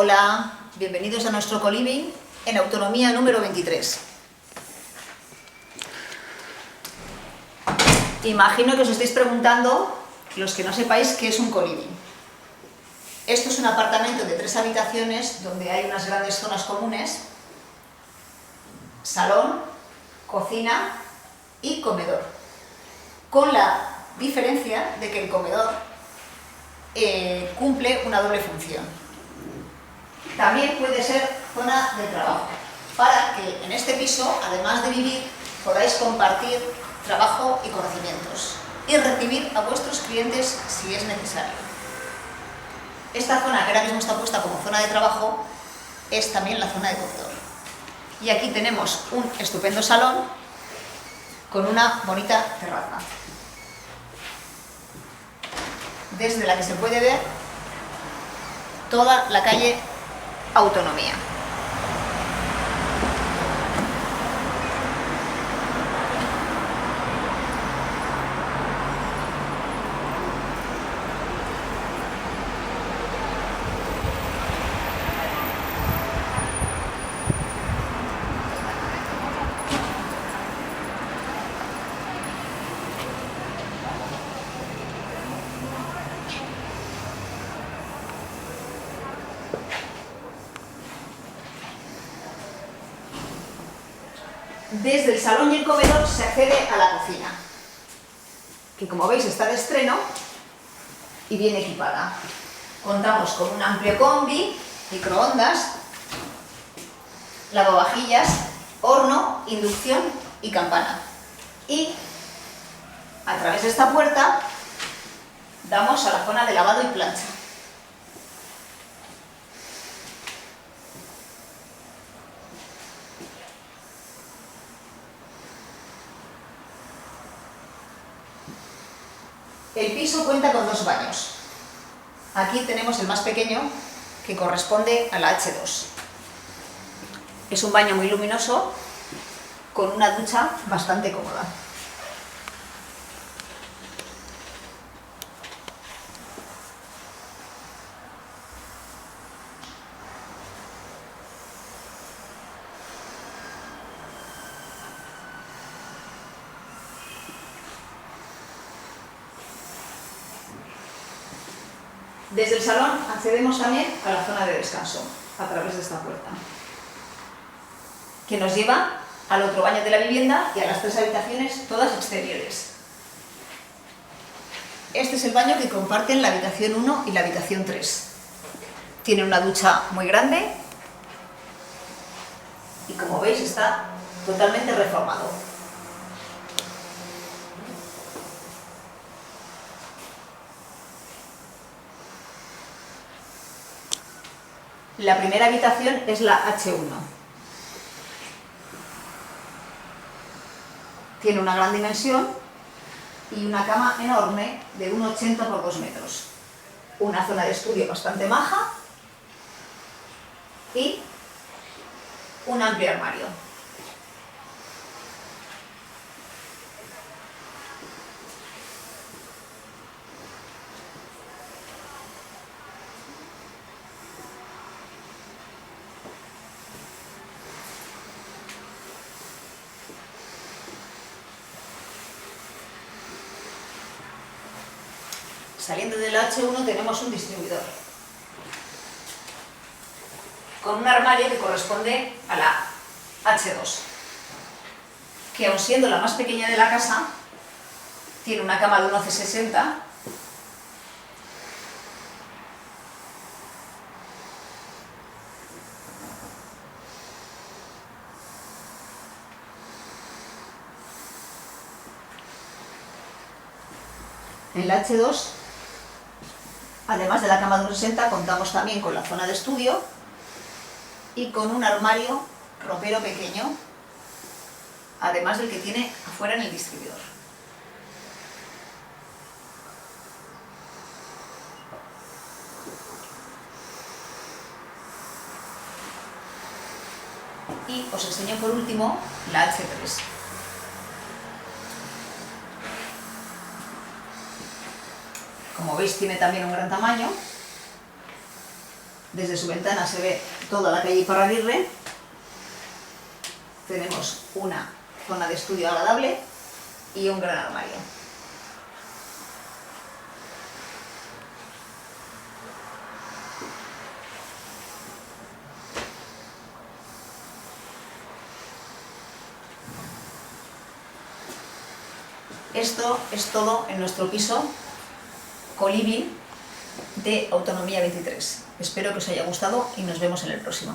Hola, bienvenidos a nuestro coliving en autonomía número 23. Imagino que os estáis preguntando, los que no sepáis, qué es un coliving. Esto es un apartamento de 3 habitaciones donde hay unas grandes zonas comunes, salón, cocina y comedor, con la diferencia de que el comedor cumple una doble función. También puede ser zona de trabajo, para que en este piso, además de vivir, podáis compartir trabajo y conocimientos y recibir a vuestros clientes si es necesario. Esta zona, que ahora mismo está puesta como zona de trabajo, es también la zona de comedor. Y aquí tenemos un estupendo salón con una bonita terraza, desde la que se puede ver toda la calle Autonomía. Desde el salón y el comedor se accede a la cocina, que como veis está de estreno y bien equipada. Contamos con un amplio combi, microondas, lavavajillas, horno, inducción y campana. Y a través de esta puerta damos a la zona de lavado y plancha. El piso cuenta con 2 baños. Aquí tenemos el más pequeño, que corresponde a la H2. Es un baño muy luminoso, con una ducha bastante cómoda. Desde el salón accedemos también a la zona de descanso, a través de esta puerta, que nos lleva al otro baño de la vivienda y a las 3 habitaciones, todas exteriores. Este es el baño que comparten la habitación 1 y la habitación 3. Tiene una ducha muy grande y, como veis, está totalmente reformado. La primera habitación es la H1. Tiene una gran dimensión y una cama enorme de 1,80 por 2 metros. Una zona de estudio bastante maja y un amplio armario. Saliendo del H1 tenemos un distribuidor con un armario que corresponde a la H2, que aun siendo la más pequeña de la casa, tiene una cama de 1,60 en la H2. Además de la cama de 1,60, contamos también con la zona de estudio y con un armario ropero pequeño, además del que tiene afuera en el distribuidor. Y os enseño por último la H3. Como veis, tiene también un gran tamaño Desde su ventana se ve toda la calle Iparraguirre. Tenemos una zona de estudio agradable y un gran armario. Esto es todo en nuestro piso coliving de Autonomía 23. Espero que os haya gustado y nos vemos en el próximo.